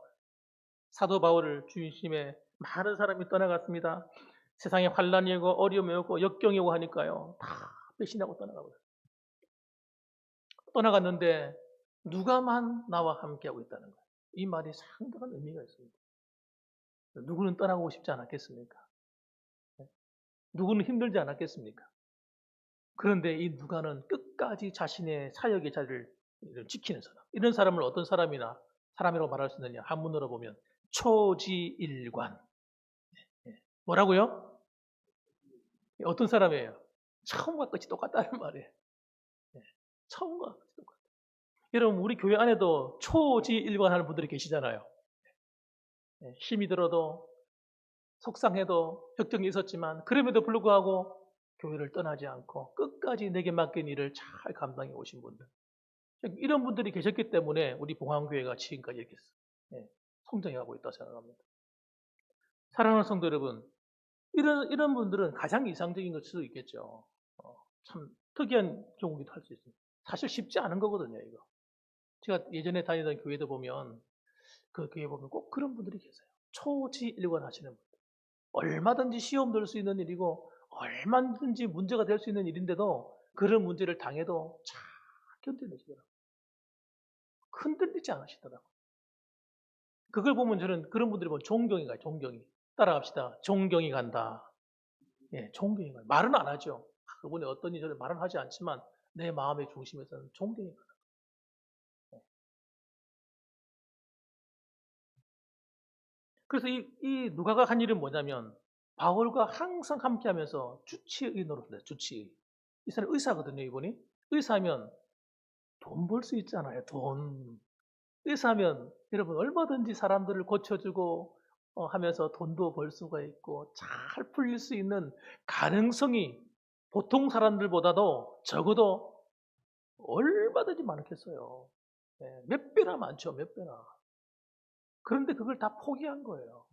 사도 바울을 중심에 많은 사람이 떠나갔습니다. 세상에 환란이 오고 어려움이 오고 역경이 오고 하니까요. 다 배신하고 떠나가버렸어요. 떠나갔는데 누가만 나와 함께하고 있다는 거예요. 이 말이 상당한 의미가 있습니다. 누구는 떠나고 싶지 않았겠습니까? 누구는 힘들지 않았겠습니까? 그런데 이 누가는 끝까지 자신의 사역의 자리를 지키는 사람. 이런 사람을 어떤 사람이라고 말할 수 있느냐? 한문으로 보면 초지일관. 뭐라고요? 어떤 사람이에요? 처음과 끝이 똑같다는 말이에요. 처음과 끝이 똑같아요. 여러분 우리 교회 안에도 초지일관하는 분들이 계시잖아요. 힘이 들어도 속상해도 걱정이 있었지만 그럼에도 불구하고 교회를 떠나지 않고 끝까지 내게 맡긴 일을 잘 감당해 오신 분들. 이런 분들이 계셨기 때문에 우리 봉황교회가 지금까지 이렇게 성장해가고 있다고 생각합니다. 사랑하는 성도 여러분, 이런 분들은 가장 이상적인 걸 수도 있겠죠. 참 특이한 경우기도 할 수 있습니다. 사실 쉽지 않은 거거든요, 이거. 제가 예전에 다니던 교회도 보면 그 교회 보면 꼭 그런 분들이 계세요. 초지일관 하시는 분들. 얼마든지 시험 들 수 있는 일이고 얼마든지 문제가 될 수 있는 일인데도 그런 문제를 당해도 잘 견뎌내시더라고요. 흔들리지 않으시더라고요. 그걸 보면 저는 그런 분들이 보면 존경이 가요, 존경이. 따라갑시다. 존경이 간다. 예, 존경이 가요. 말은 안 하죠. 그분이 어떤 일을 말은 하지 않지만 내 마음의 중심에서는 존경이 가요. 그래서 이 누가가 한 일은 뭐냐면 바울과 항상 함께하면서 주치의 노릇을 해요. 주치의. 이 사람 의사거든요, 이분이. 의사하면 돈 벌 수 있잖아요, 돈. 의사하면 여러분 얼마든지 사람들을 고쳐주고 하면서 돈도 벌 수가 있고 잘 풀릴 수 있는 가능성이 보통 사람들보다도 적어도 얼마든지 많겠어요. 예, 몇 배나 많죠, 몇 배나. 그런데 그걸 다 포기한 거예요.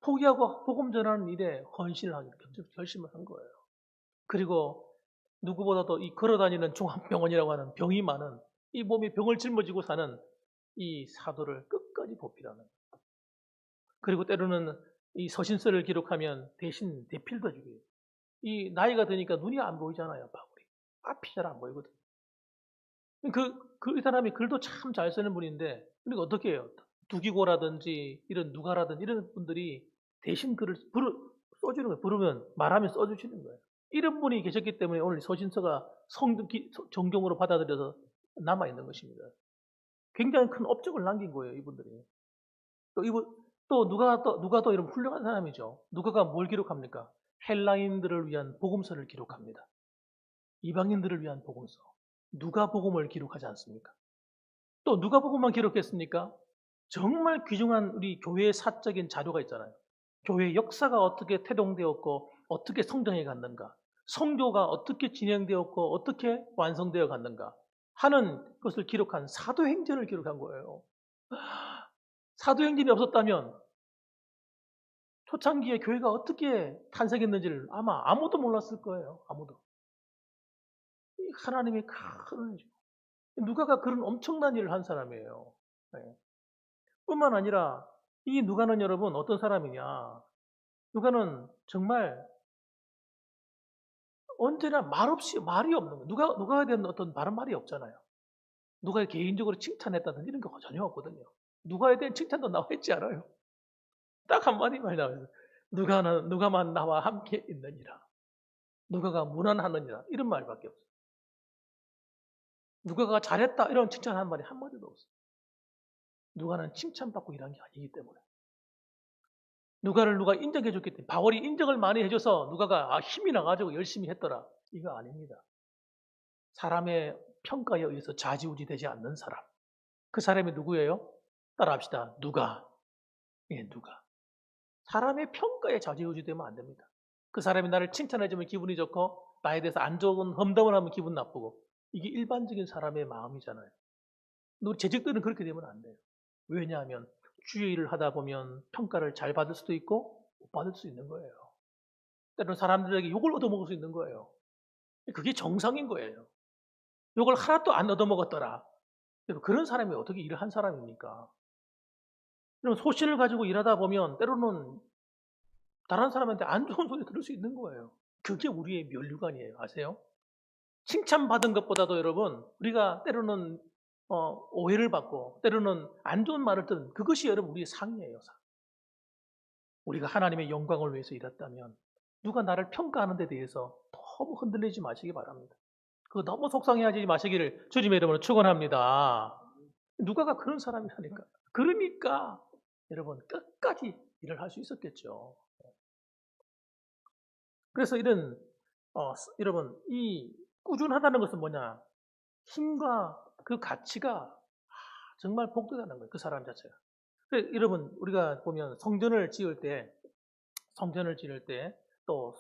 포기하고 복음 전하는 일에 헌신을 하기로 결심을 한 거예요. 그리고 누구보다도 이 걸어다니는 종합병원이라고 하는 병이 많은 이 몸에 병을 짊어지고 사는 이 사도를 끝까지 보필하는 거예요. 그리고 때로는 이 서신서를 기록하면 대신 대필도 해주고요. 이 나이가 드니까 눈이 안 보이잖아요, 바울이. 앞이 잘 안 보이거든요. 이 사람이 글도 참 잘 쓰는 분인데, 그러니까 어떻게 해요? 두기고라든지 이런 누가라든지 이런 분들이 대신 글을 써주는 거예요. 부르면 말하면 써주시는 거예요. 이런 분이 계셨기 때문에 오늘 서신서가 정경으로 받아들여서 남아있는 것입니다. 굉장히 큰 업적을 남긴 거예요, 이분들이. 또 누가 또 이런 훌륭한 사람이죠. 누가가 뭘 기록합니까? 헬라인들을 위한 복음서를 기록합니다. 이방인들을 위한 복음서. 누가복음을 기록하지 않습니까? 또 누가복음만 기록했습니까? 정말 귀중한 우리 교회의 사적인 자료가 있잖아요. 교회의 역사가 어떻게 태동되었고 어떻게 성장해 갔는가, 성교가 어떻게 진행되었고 어떻게 완성되어 갔는가 하는 것을 기록한 사도행전을 기록한 거예요. 사도행전이 없었다면 초창기에 교회가 어떻게 탄생했는지를 아마 아무도 몰랐을 거예요. 아무도. 하나님의 큰 은혜죠. 누가가 그런 엄청난 일을 한 사람이에요. 네. 뿐만 아니라 이 누가는 여러분 어떤 사람이냐. 누가는 정말 언제나 말없이 말이 없는 거예요. 누가에 대한 어떤 바른 말이 없잖아요. 누가 개인적으로 칭찬했다든지 이런 거 전혀 없거든요. 누가에 대한 칭찬도 나와 있지 않아요. 딱 한마디만 나와요. 누가만 나와 함께 있느니라. 누가가 무난하느니라. 이런 말밖에 없어요. 누가가 잘했다 이런 칭찬하는 말이 한마디도 없어요. 누가는 칭찬받고 일한 게 아니기 때문에. 누가를 누가 인정해 줬기 때문에. 바울이 인정을 많이 해줘서 누가가 힘이 나가지고 열심히 했더라. 이거 아닙니다. 사람의 평가에 의해서 좌지우지 되지 않는 사람. 그 사람이 누구예요? 따라합시다. 누가. 예, 누가. 사람의 평가에 좌지우지 되면 안 됩니다. 그 사람이 나를 칭찬해주면 기분이 좋고 나에 대해서 안 좋은 험담을 하면 기분 나쁘고 이게 일반적인 사람의 마음이잖아요. 우리 재직들은 그렇게 되면 안 돼요. 왜냐하면 주의 일을 하다 보면 평가를 잘 받을 수도 있고 못 받을 수 있는 거예요. 때로는 사람들에게 욕을 얻어먹을 수 있는 거예요. 그게 정상인 거예요. 욕을 하나도 안 얻어먹었더라. 그런 사람이 어떻게 일을 한 사람입니까? 그럼 소신을 가지고 일하다 보면 때로는 다른 사람한테 안 좋은 소리 들을 수 있는 거예요. 그게 우리의 면류관이에요. 아세요? 칭찬받은 것보다도 여러분 우리가 때로는 오해를 받고 때로는 안 좋은 말을 듣는 그것이 여러분 우리의 상이에요. 상. 우리가 하나님의 영광을 위해서 일했다면 누가 나를 평가하는 데 대해서 너무 흔들리지 마시기 바랍니다. 그거 너무 속상해하지 마시기를 주님의 이름으로 축원합니다. 누가가 그런 사람이라니까. 그러니까 여러분 끝까지 일을 할 수 있었겠죠. 그래서 여러분 이 꾸준하다는 것은 뭐냐? 힘과 그 가치가 정말 복되다는 거예요. 그 사람 자체가. 여러분 우리가 보면 성전을 지을 때 또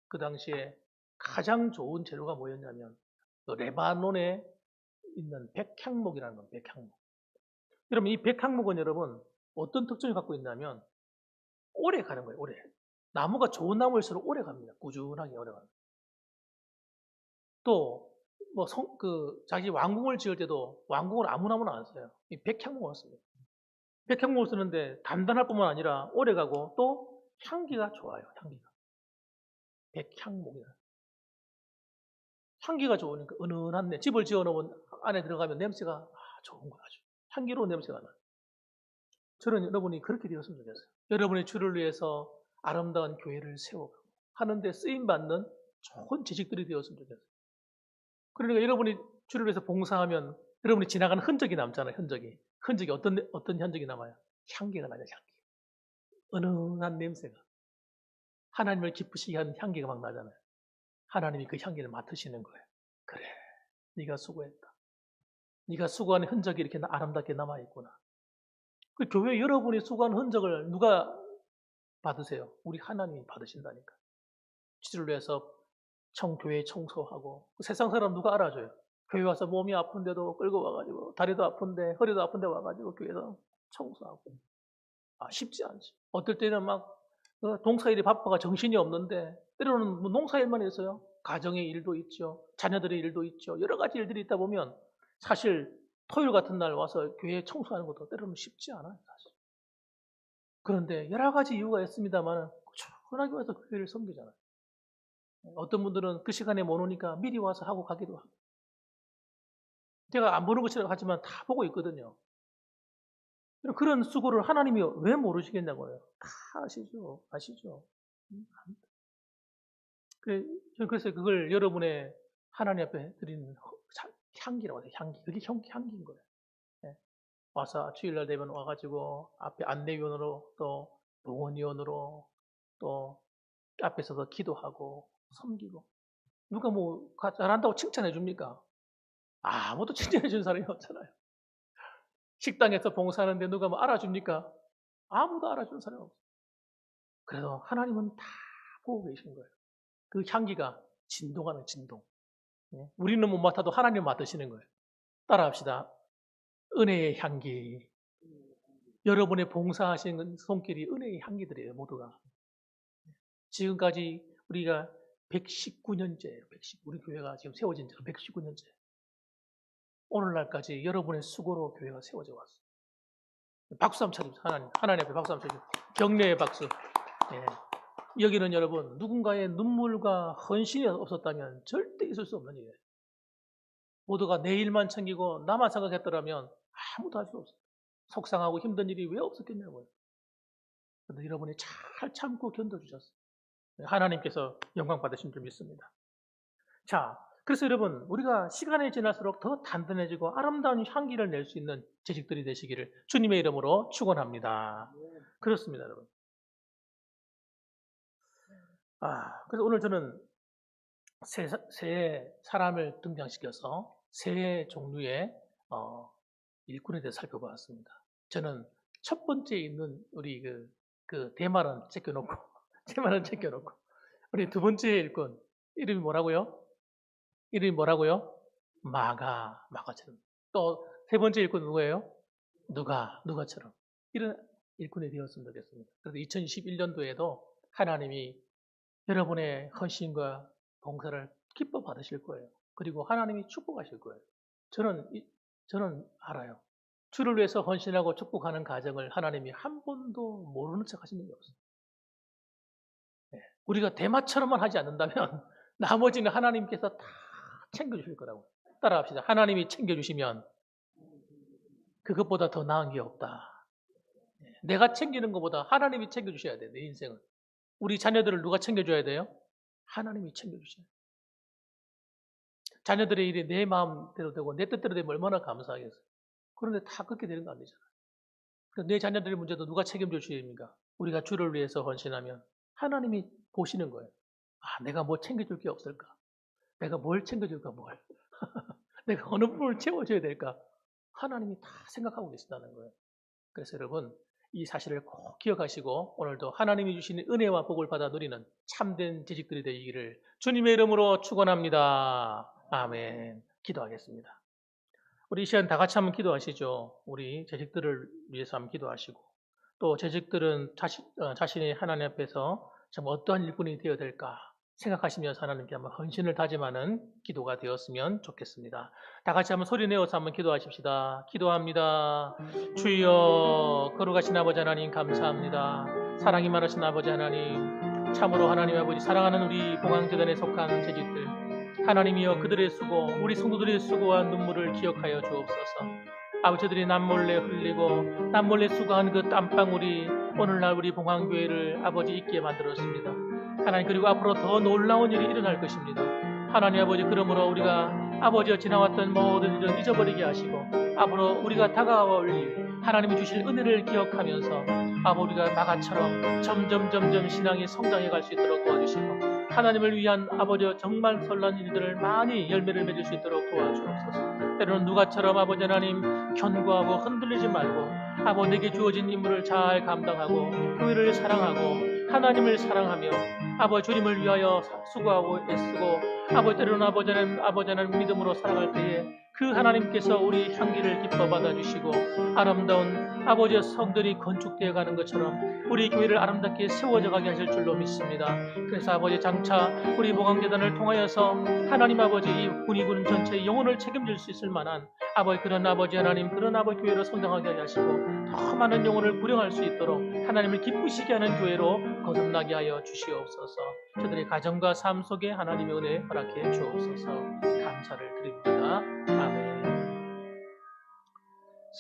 그 당시에 가장 좋은 재료가 뭐였냐면 그 레바논에 있는 백향목이라는 건 백향목. 여러분 이 백향목은 여러분 어떤 특징을 갖고 있냐면 오래 가는 거예요. 오래. 나무가 좋은 나무일수록 오래 갑니다. 꾸준하게 오래 갑니다. 또 뭐 자기 왕궁을 지을 때도 왕궁을 아무 나무나 안 써요. 이 백향목을 씁니다. 백향목을 쓰는데 단단할 뿐만 아니라 오래 가고 또 향기가 좋아요. 향기가. 백향목이라. 향기가 좋으니까 은은한 집을 지어놓으면 안에 들어가면 냄새가 좋은 거야. 아주 향기로운 냄새가 나요. 저는 여러분이 그렇게 되었으면 좋겠어요. 여러분의 주를 위해서 아름다운 교회를 세우고 하는데 쓰임받는 좋은 재직들이 되었으면 좋겠어요. 그러니까 여러분이 주를 위해서 봉사하면 여러분이 지나가는 흔적이 남잖아요. 흔적이 어떤 흔적이 남아요? 향기가 나요. 향기. 은은한 냄새가. 하나님을 기쁘시게 하는 향기가 막 나잖아요. 하나님이 그 향기를 맡으시는 거예요. 그래, 네가 수고했다. 네가 수고하는 흔적이 이렇게 아름답게 남아있구나. 그 교회 여러분이 수고한 흔적을 누가 받으세요? 우리 하나님이 받으신다니까. 주를 위해서 교회 청소하고 세상 사람 누가 알아줘요? 교회 와서 몸이 아픈데도 끌고 와가지고 다리도 아픈데 허리도 아픈데 와가지고 교회에서 청소하고 쉽지 않지. 어떨 때는 막 동사일이 바빠가 정신이 없는데 때로는 뭐 농사일만 있어요. 가정의 일도 있죠. 자녀들의 일도 있죠. 여러 가지 일들이 있다 보면 사실 토요일 같은 날 와서 교회 청소하는 것도 때로는 쉽지 않아요. 사실. 그런데 여러 가지 이유가 있습니다만 꾸준하게 와서 교회를 섬기잖아요. 어떤 분들은 그 시간에 못 오니까 미리 와서 하고 가기도 하고. 제가 안 보는 것처럼 하지만 다 보고 있거든요. 그런 수고를 하나님이 왜 모르시겠냐고요. 다 아시죠. 그래서 그걸 여러분의 하나님 앞에 드리는 향기라고 해요. 향기. 그게 향기인 거예요. 네. 와서 주일날 되면 와가지고 앞에 안내위원으로 또 동원위원으로 또 앞에서도 기도하고 섬기고. 누가 뭐 잘한다고 칭찬해 줍니까? 아무도 칭찬해 주는 사람이 없잖아요. 식당에서 봉사하는데 누가 뭐 알아줍니까? 아무도 알아주는 사람이 없어요. 그래서 하나님은 다 보고 계신 거예요. 그 향기가 진동하는 진동. 우리는 못 맡아도 하나님 맡으시는 거예요. 따라합시다. 은혜의 향기. 여러분의 봉사하시는 손길이 은혜의 향기들이에요. 모두가. 지금까지 우리가 119년째예요. 우리 교회가 지금 세워진 지가 119년째. 오늘날까지 여러분의 수고로 교회가 세워져 왔어요. 박수 한번 쳐주세요. 하나님 앞에 박수 한번 쳐주세요. 격려의 박수. 예. 여기는 여러분 누군가의 눈물과 헌신이 없었다면 절대 있을 수 없는 일이에요. 모두가 내 일만 챙기고 나만 생각했더라면 아무도 할 수 없어요. 속상하고 힘든 일이 왜 없었겠냐고요. 그런데 여러분이 잘 참고 견뎌주셨어요. 하나님께서 영광 받으신 줄 믿습니다. 자, 그래서 여러분 우리가 시간이 지날수록 더 단단해지고 아름다운 향기를 낼 수 있는 재직들이 되시기를 주님의 이름으로 축원합니다. 그렇습니다, 여러분. 그래서 오늘 저는 새 사람을 등장시켜서 새 종류의 일꾼에 대해서 살펴보았습니다. 저는 첫 번째 있는 우리 그 대만은 제껴놓고 우리 두 번째 일꾼 이름이 뭐라고요? 마가처럼. 또 세 번째 일꾼 누구예요? 누가처럼. 이런 일꾼이 되었으면 좋겠습니다. 그래서 2021년도에도 하나님이 여러분의 헌신과 봉사를 기뻐 받으실 거예요. 그리고 하나님이 축복하실 거예요. 저는 알아요. 주를 위해서 헌신하고 축복하는 가정을 하나님이 한 번도 모르는 척 하신 적이 없어요. 우리가 대마처럼만 하지 않는다면 나머지는 하나님께서 다 챙겨주실 거라고. 따라합시다. 하나님이 챙겨주시면 그것보다 더 나은 게 없다. 내가 챙기는 것보다 하나님이 챙겨주셔야 돼. 내 인생은. 우리 자녀들을 누가 챙겨줘야 돼요? 하나님이 챙겨주셔야 돼요. 자녀들의 일이 내 마음대로 되고 내 뜻대로 되면 얼마나 감사하겠어요. 그런데 다 그렇게 되는 거 아니잖아요. 내 자녀들의 문제도 누가 책임져 주셔야 됩니까? 우리가 주를 위해서 헌신하면 하나님이 보시는 거예요. 내가 뭐 챙겨줄 게 없을까? 내가 뭘 챙겨줄까? 내가 어느 부분을 채워줘야 될까? 하나님이 다 생각하고 계신다는 거예요. 그래서 여러분 이 사실을 꼭 기억하시고 오늘도 하나님이 주시는 은혜와 복을 받아 누리는 참된 재직들이 되기를 주님의 이름으로 축원합니다. 아멘. 기도하겠습니다. 우리 이 시간 다 같이 한번 기도하시죠. 우리 재직들을 위해서 한번 기도하시고 또 재직들은 자신이 하나님 앞에서 정말 어떠한 일꾼이 되어야 될까 생각하시면서 하나님께 한번 헌신을 다짐하는 기도가 되었으면 좋겠습니다. 다 같이 한번 소리 내어서 한번 기도하십시다. 기도합니다. 주여 거룩하신 아버지 하나님 감사합니다. 사랑이 많으신 아버지 하나님 참으로 하나님 아버지 사랑하는 우리 봉황재단에 속한 재직들 하나님이여 그들의 수고 우리 성도들의 수고와 눈물을 기억하여 주옵소서. 아버지들이 남몰래 흘리고 남몰래 수고한 그 땀방울이 오늘날 우리 봉황교회를 아버지 있게 만들었습니다. 하나님 그리고 앞으로 더 놀라운 일이 일어날 것입니다. 하나님 아버지 그러므로 우리가 아버지와 지나왔던 모든 일을 잊어버리게 하시고 앞으로 우리가 다가올 일 하나님이 주실 은혜를 기억하면서 아버지가 마가처럼 점점 신앙이 성장해 갈 수 있도록 도와주시고 하나님을 위한 아버지와 정말 선한 일들을 많이 열매를 맺을 수 있도록 도와주옵소서. 때로는 누가처럼 아버지 하나님 견고하고 흔들리지 말고 아버지 내게 주어진 임무를 잘 감당하고 교회를 사랑하고 하나님을 사랑하며 아버지 주님을 위하여 수고하고 애쓰고 아버지 때로는 아버지 하나님 믿음으로 살아갈 때에 그 하나님께서 우리 향기를 기뻐 받아주시고 아름다운 아버지의 성들이 건축되어 가는 것처럼 우리 교회를 아름답게 세워져 가게 하실 줄로 믿습니다. 그래서 아버지 장차 우리 보강재단을 통하여서 하나님 아버지 이 군의군 전체의 영혼을 책임질 수 있을 만한 아버지 그런 아버지 하나님 그런 아버지 교회로 성장하게 하시고 더 많은 영혼을 구령할 수 있도록 하나님을 기쁘시게 하는 교회로 거듭나게 하여 주시옵소서. 저들의 가정과 삶 속에 하나님의 은혜 허락해 주옵소서. 감사를 드립니다. 아멘.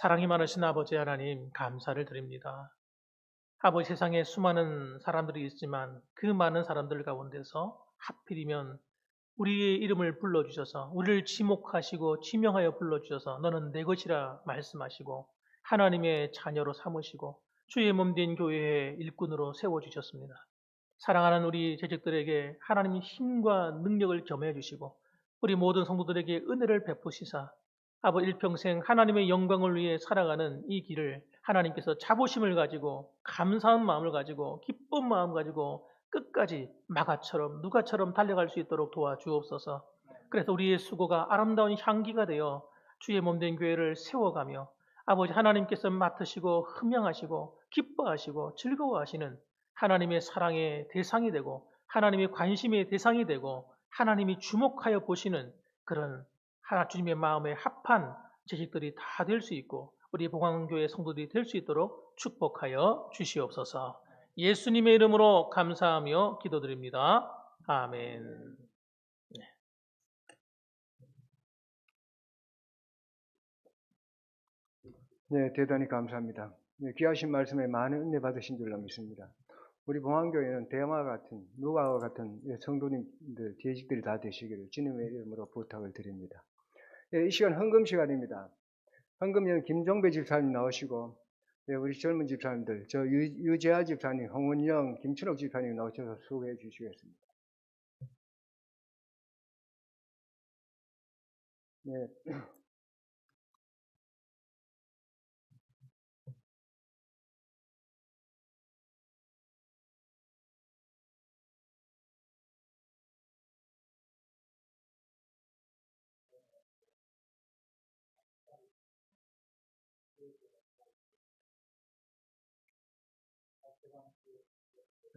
사랑이 많으신 아버지 하나님 감사를 드립니다. 아버지 세상에 수많은 사람들이 있지만 그 많은 사람들 가운데서 하필이면 우리의 이름을 불러주셔서 우리를 지목하시고 지명하여 불러주셔서 너는 내 것이라 말씀하시고 하나님의 자녀로 삼으시고 주의 몸된 교회의 일꾼으로 세워주셨습니다. 사랑하는 우리 재직들에게 하나님의 힘과 능력을 겸해 주시고 우리 모든 성도들에게 은혜를 베푸시사 아버지 일평생 하나님의 영광을 위해 살아가는 이 길을 하나님께서 자부심을 가지고 감사한 마음을 가지고 기쁜 마음 가지고 끝까지 마가처럼 누가처럼 달려갈 수 있도록 도와주옵소서. 그래서 우리의 수고가 아름다운 향기가 되어 주의 몸된 교회를 세워가며 아버지 하나님께서 맡으시고 흠양하시고 기뻐하시고 즐거워하시는 하나님의 사랑의 대상이 되고 하나님의 관심의 대상이 되고 하나님이 주목하여 보시는 그런 주님의 마음에 합한 재직들이 다 될 수 있고 우리 봉황교회 성도들이 될 수 있도록 축복하여 주시옵소서. 예수님의 이름으로 감사하며 기도드립니다. 아멘. 네, 대단히 감사합니다. 네, 귀하신 말씀에 많은 은혜 받으신 줄로 믿습니다. 우리 봉황교회는 대마와 같은 누가와 같은 성도님들 재직들이 다 되시기를 주님의 이름으로 부탁을 드립니다. 네, 이 시간 헌금 시간입니다. 헌금은 김종배 집사님 나오시고 네, 우리 젊은 집사님들 저 유재하 집사님, 홍은영, 김춘옥 집사님 나오셔서 수고해 주시겠습니다. 네.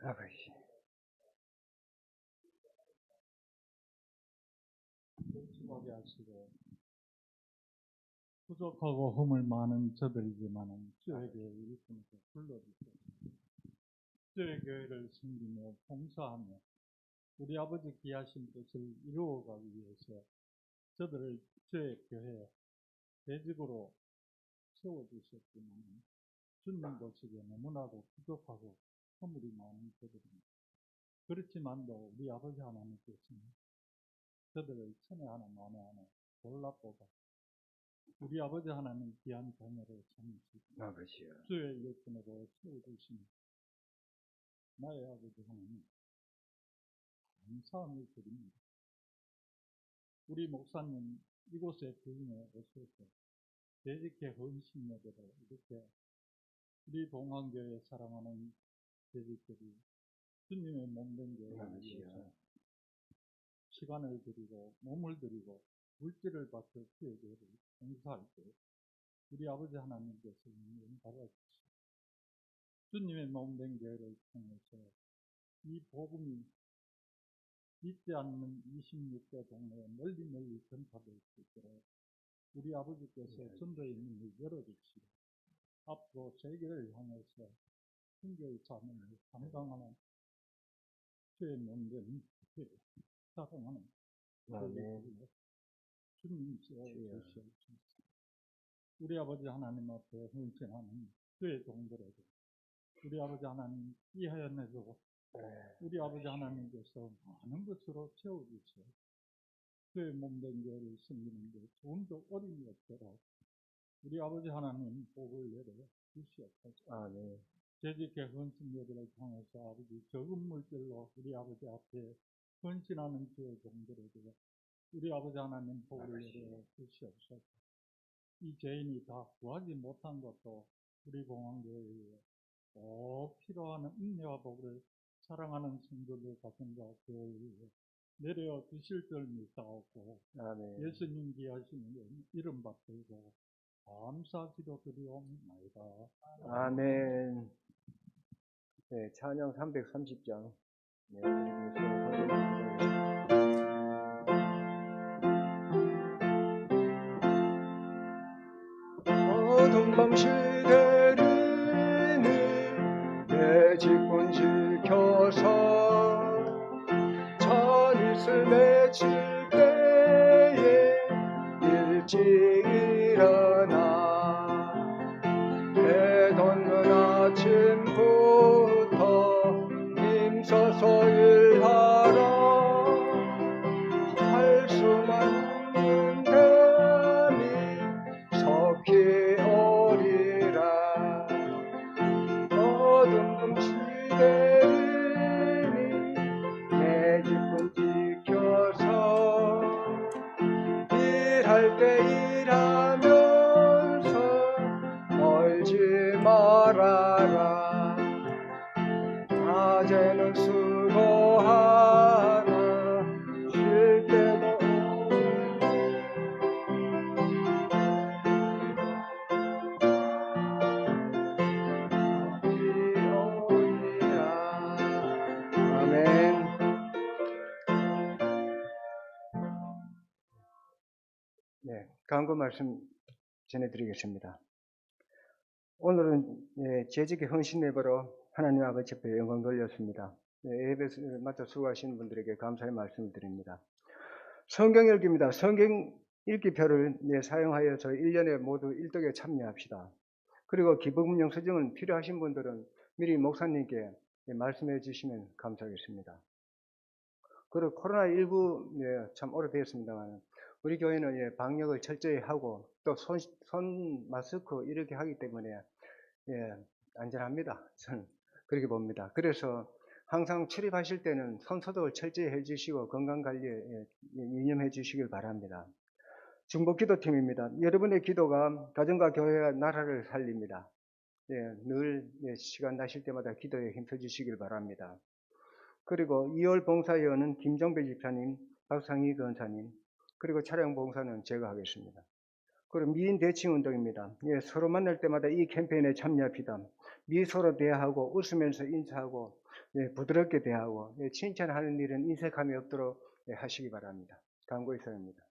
아버지. 수고하게 하시고 부족하고 허물 많은 저들이지만은 주의 교회 일꾼에서 불러주셔서 주의 교회를 섬기며 봉사하며 우리 아버지 귀하신 뜻을 이루어가기 위해서 저들을 주의 교회 대직으로 세워주셨지만 주님 보시기에 너무나도 부족하고 허물이 많은 저들입니다. 그렇지만도 우리 아버지 하나님께서는 저들을 천에 하나 만에 하나 골라 뽑아 우리 아버지 하나님 귀한 자녀로 삼으시고 아버지요. 주의 일꾼으로 세워주시니 나의 아버지 하나님 감사함을 드립니다. 우리 목사님 이곳에 부임해 오셔서 재직회 헌신예배로 이렇게 우리 동안교회 사랑하는 재직들이 주님의 몸된 교회를 위해서 시간을 드리고 몸을 드리고 물질을 바쳐 주의 교회를 봉사할 때 우리 아버지 하나님께서 은혜를 받아주시고 주님의 몸된 교회를 통해서 이 복음이 믿지 않는 26개 동네에 멀리 전파될 수 있도록 우리 아버지께서 전도의 문을 열어주시고 앞으로 세계를 향해서 순교의 사명을 감당하는 주의 몸된 교회, 사랑하는 교회 주님 세워주시옵소서. 우리 아버지 하나님 앞에 헌신하는 주의 종들에게 우리 아버지 하나님 이하연에도 우리 아버지 하나님께서 많은 것으로 채워주시오. 주의 몸된 교회를 섬기는 데 조금도 어림이 없도록 우리 아버지 하나님 복을 내려 주시옵소서. 아멘. 재직회 헌신 예배를 통해서 아버지 적은 물질로 우리 아버지 앞에 헌신하는 주의 종들에게 우리 아버지 하나님 복을 내려 주시옵소서. 이 죄인이 다 구하지 못한 것도 우리 공항교회에 꼭 필요한 은혜와 복을 사랑하는 성도들 가정과 교회에 내려 주실 줄 믿사옵고 예수님 귀하신 이름 받들고 감사 기도드리옵나이다. 아멘. 네, 찬양 330장. 네, 어둠 밤 시대를 내 직분 지켜서 찬이슬 맺힐 때에 일찍 일어나 해 돋는 아침부터 힘써서 일하라 할 수만 있는 뱀이 석희 오리라 어둠 시대니 내 직분 지켜서 일할 때 일하면서 멀지 말아라 낮에는 수고하나 쉴 때도 오리라. 아멘. 네, 강구 말씀 전해드리겠습니다. 오늘은 재직의 헌신 예배로 하나님 아버지 앞에 영광 돌렸습니다. 예배를 맡아 수고하시는 분들에게 감사의 말씀을 드립니다. 성경 읽기입니다. 성경 읽기표를 사용하여 저희 1년에 모두 일독에 참여합시다. 그리고 기부금 영수증은 필요하신 분들은 미리 목사님께 말씀해 주시면 감사하겠습니다. 그리고 코로나19 참 오래되었습니다만 우리 교회는 방역을 철저히 하고 또 손 마스크 이렇게 하기 때문에 안전합니다. 저는 그렇게 봅니다. 그래서 항상 출입하실 때는 손 소독을 철저히 해주시고 건강관리에 유념해 주시길 바랍니다. 중보기도팀입니다. 여러분의 기도가 가정과 교회와 나라를 살립니다. 늘 시간 나실 때마다 기도에 힘써 주시길 바랍니다. 그리고 2월 봉사위원은 김정배 집사님, 박상희 권사님, 그리고 차량 봉사는 제가 하겠습니다. 그리고 미인 대칭 운동입니다. 서로 만날 때마다 이 캠페인에 참여합시다. 미소로 대하고 웃으면서 인사하고 부드럽게 대하고 칭찬하는 일은 인색함이 없도록 하시기 바랍니다. 간구의 사입니다.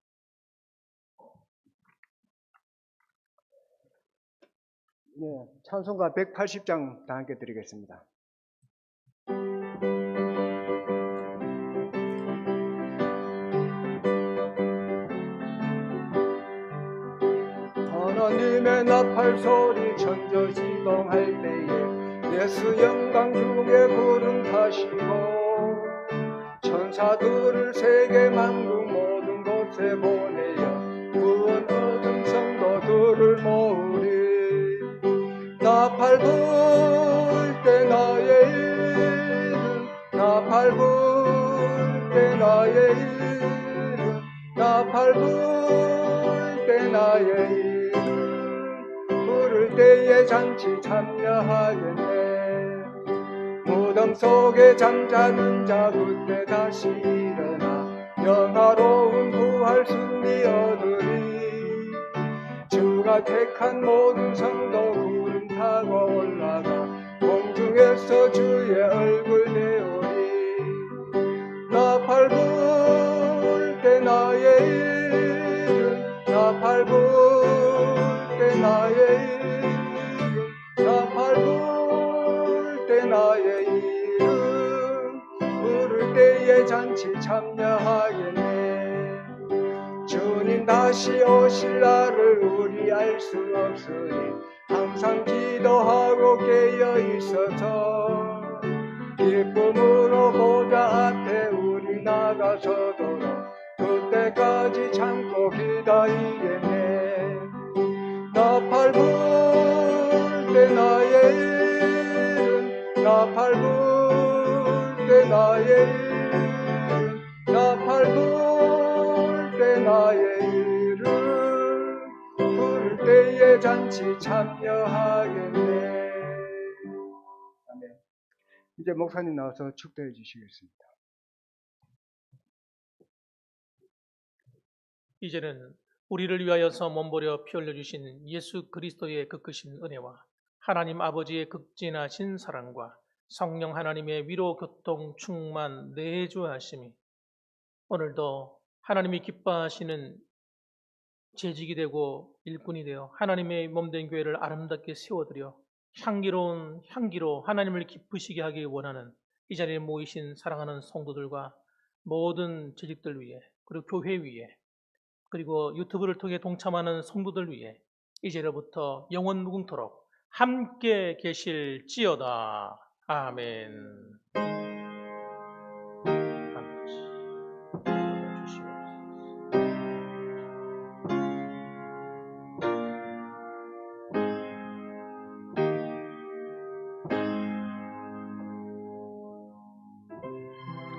찬송가 180장 다 함께 드리겠습니다. 하나님의 나팔 소리 천저지동할 때에 예수 영광 중에 구름 타시고 천사들을 세계 만국 모든 곳에 보내어 구원 얻은 성도들을 모으리. 나팔 불 때 나의 이름 나팔 불 때 나의 이름 나팔 불 때 나의 이름 부를 때에 잔치 참여하겠네. 무덤 속에 잠자는 자 그때 다시 일어나 영화로운 부활 승리 얻으리. 주가 택한 모든 성도 구름 타고 올라가 공중에서 주의 얼굴 배우리. 나팔 불 때 나의 이름, 나팔 불 때 나의 이름, 나팔 불 때 나의 이름, 부를 때에 잔치 참여하겠네. 주님 다시 오실 날을 우리 알 수 없으니 항상 기도하고 깨어 있어서 기쁨으로 보좌 앞에 우리 나가서도록 그때까지 참고 기다리겠네. 나팔 불 때 나의 이름, 나팔 불 때 나의 이름, 나팔 불 때 나의 이름, 부를 때에 잔치 참여하겠네. 아멘. 이제 목사님 나와서 축도해 주시겠습니다. 이제는 우리를 위하여서 몸버려 피 흘려주신 예수 그리스도의 그 크신 은혜와 하나님 아버지의 극진하신 사랑과 성령 하나님의 위로 교통 충만 내주하심이 오늘도 하나님이 기뻐하시는 재직이 되고 일꾼이 되어 하나님의 몸된 교회를 아름답게 세워드려 향기로운 향기로 하나님을 기쁘시게 하기 원하는 이 자리에 모이신 사랑하는 성도들과 모든 재직들 위해 그리고 교회 위에 그리고 유튜브를 통해 동참하는 성도들 위해 이제로부터 영원 무궁토록 함께 계실지어다. 아멘.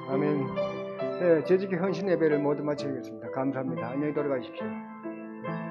아멘. 네, 재직의 헌신 예배를 모두 마치겠습니다. 감사합니다. 안녕히 돌아가십시오.